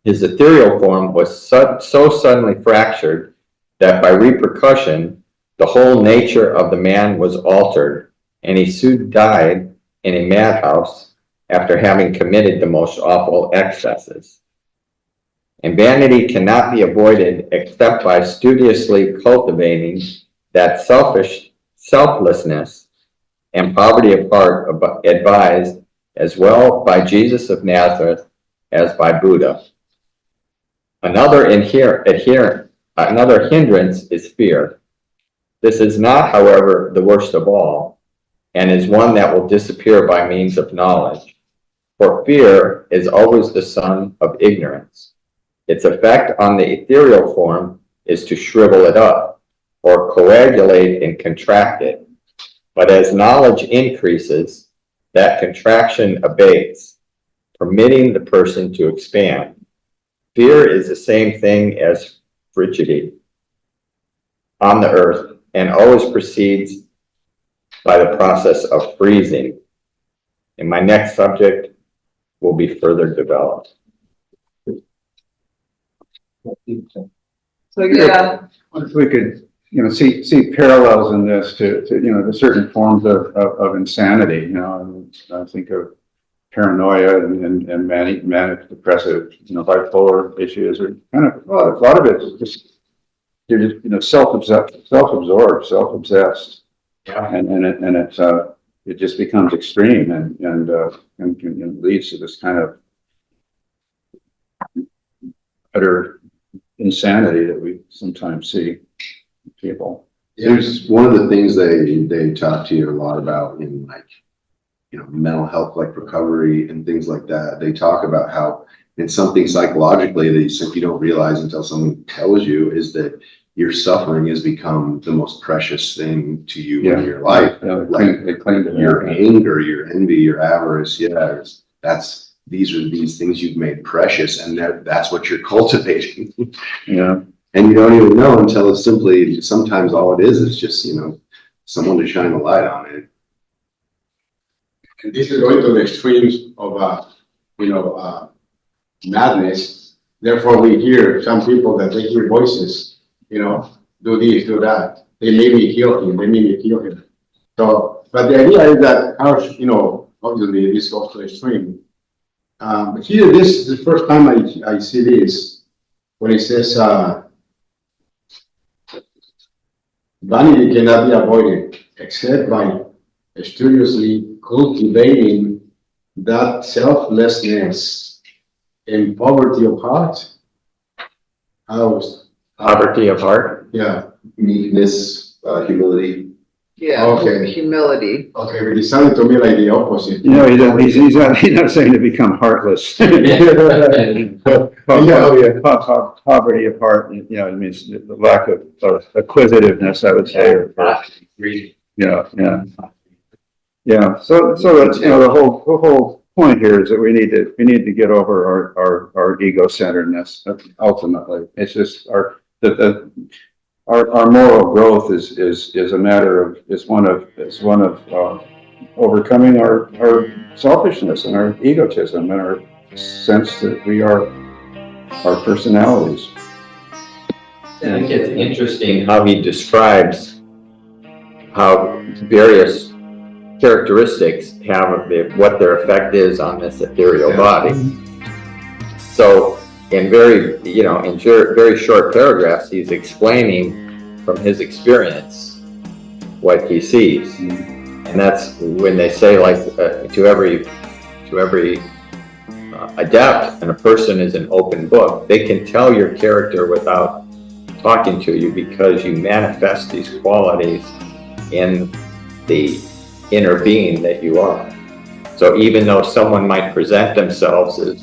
his ethereal form was so suddenly fractured that by repercussion, the whole nature of the man was altered, and he soon died in a madhouse after having committed the most awful excesses. And vanity cannot be avoided except by studiously cultivating that selflessness and poverty of heart advised as well by Jesus of Nazareth as by Buddha. Another hindrance is fear. This is not, however, the worst of all, and is one that will disappear by means of knowledge. For fear is always the son of ignorance. Its effect on the ethereal form is to shrivel it up, or coagulate and contract it. But as knowledge increases, that contraction abates, permitting the person to expand. Fear is the same thing as frigidity on the earth, and always proceeds by the process of freezing. And my next subject will be further developed. So, yeah, If we could, see parallels in this to the certain forms of insanity, I think of paranoia and manic depressive, bipolar issues, or kind of, well, a lot of it is just, you're just, self-absorbed, self-obsessed. Yeah. And it just becomes extreme and leads to this kind of utter insanity that we sometimes see in people. There's one of the things they talk to you a lot about in mental health, like recovery and things like that. They talk about how it's something psychologically that you simply don't realize until someone tells you, is that your suffering has become the most precious thing to you in your life. Yeah, they Like claim to your anger, your envy, your avarice. Yeah, these are these things you've made precious, and that's what you're cultivating. Yeah. And you don't even know until it's simply, sometimes all it is just, someone to shine a light on it. And this is going to the extremes of, madness. Therefore, we hear some people that they hear voices, do this, do that. They made me kill him. They made me kill him. So, but the idea is that obviously this goes to the extreme. But here, this is the first time I see this, when it says, vanity cannot be avoided except by studiously cultivating that selflessness and poverty of heart. Poverty of heart? Yeah. Meekness, humility. yeah, Okay. humility. Okay, but it sounded to me like the opposite. He's not saying to become heartless. Poverty of heart, it means the lack of acquisitiveness, I would say. Yeah. So that's, the whole point here is that we need to get over our ego-centeredness. Ultimately, it's just our moral growth is a matter of, is one of overcoming our selfishness and our egotism and our sense that we are our personalities. I think it's interesting how he describes how various characteristics have what their effect is on this ethereal body. So in very short paragraphs, he's explaining from his experience what he sees. And that's when they say, to every adept, and a person is an open book. They can tell your character without talking to you, because you manifest these qualities in the inner being that you are. So even though someone might present themselves as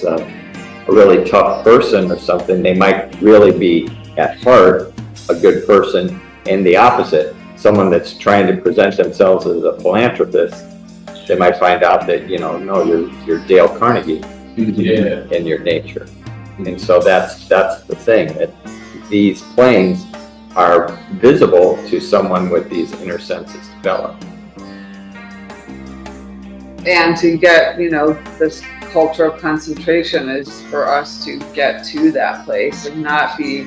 a really tough person or something, they might really be at heart a good person, and the opposite. someone that's trying to present themselves as a philanthropist, they might find out that, you know, no, you're Dale Carnegie in your nature. And so that's the thing, that these planes are visible to someone with these inner senses developed. And to get, you know, this culture of concentration is for us to get to that place and not be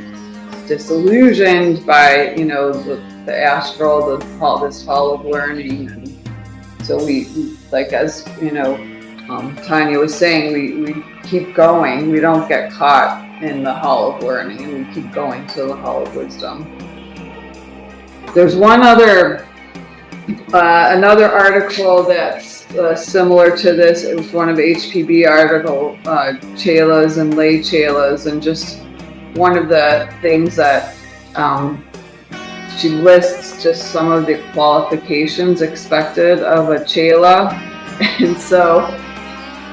disillusioned by, you know, the astral, this hall of learning. And so we, like, as, you know, Tanya was saying, we keep going. We don't get caught in the hall of learning, and we keep going to the hall of wisdom. There's one other, another article that's similar to this. It was one of HPB article, chelas and lay chelas, and just one of the things that she lists just some of the qualifications expected of a chela, and so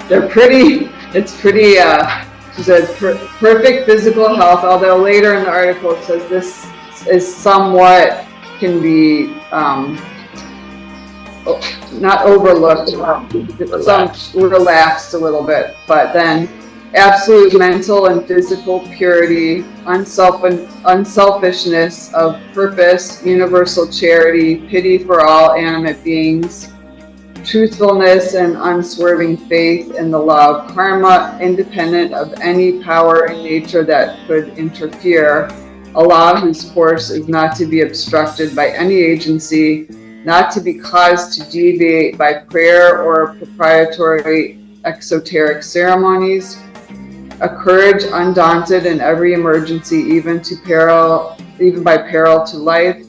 they're pretty. It's pretty. She said perfect physical health. Although later in the article it says this is somewhat can be not overlooked, some relaxed a little bit, but then absolute mental and physical purity, unselfishness of purpose, universal charity, pity for all animate beings, truthfulness and unswerving faith in the law of karma, independent of any power in nature that could interfere, a law whose course is not to be obstructed by any agency, not to be caused to deviate by prayer or proprietary exoteric ceremonies, a courage undaunted in every emergency, even by peril to life,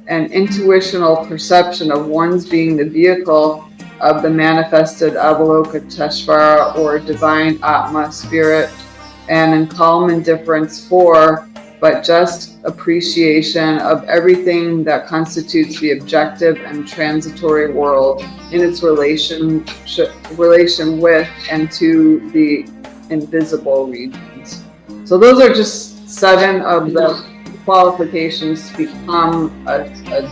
an intuitional perception of one's being the vehicle of the manifested Avalokiteshvara or divine Atma spirit, and in calm indifference for, but just appreciation of everything that constitutes the objective and transitory world in its relation with and to the invisible regions. So those are just 7 of the qualifications to become a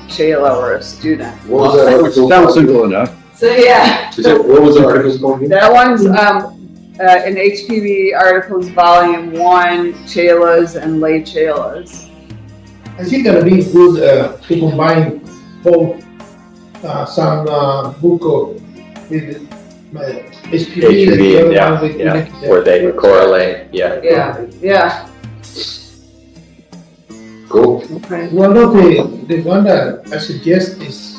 chela or a student. What was that article? Sounds simple enough. So yeah. What was the article called? That one's in HPV Articles Volume 1, chelas and lay chelas. I think that'll be good to combine both some book of with HPV and the other one with Where they correlate, Yeah. Cool. Okay. One of the one that I suggest is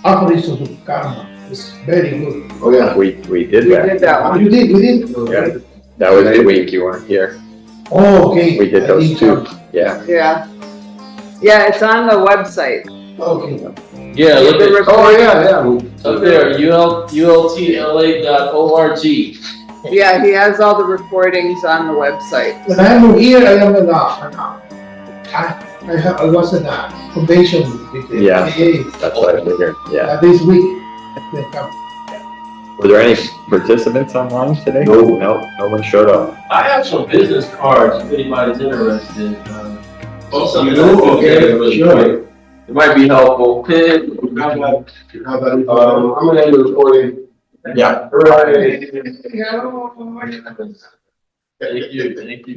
Aphorisms of Karma. It's very good. Oh, yeah. we did We that. did that one. You did? Yeah, that was the week you weren't here. Oh, okay. We did I those think, 2, yeah. Yeah, it's on the website. Okay. Yeah, look at, Oh, yeah. up there, ULTLA.org. Yeah, he has all the recordings on the website. When I moved here, I am I was at a convention with the Yeah. AA That's what I figured, yeah. this week. I think, Were there any participants online today? No. No one showed up. I have some business cards if anybody's interested. Some You do? Okay, sure. It might be helpful. I'm gonna end the recording. Yeah. Right. Thank you.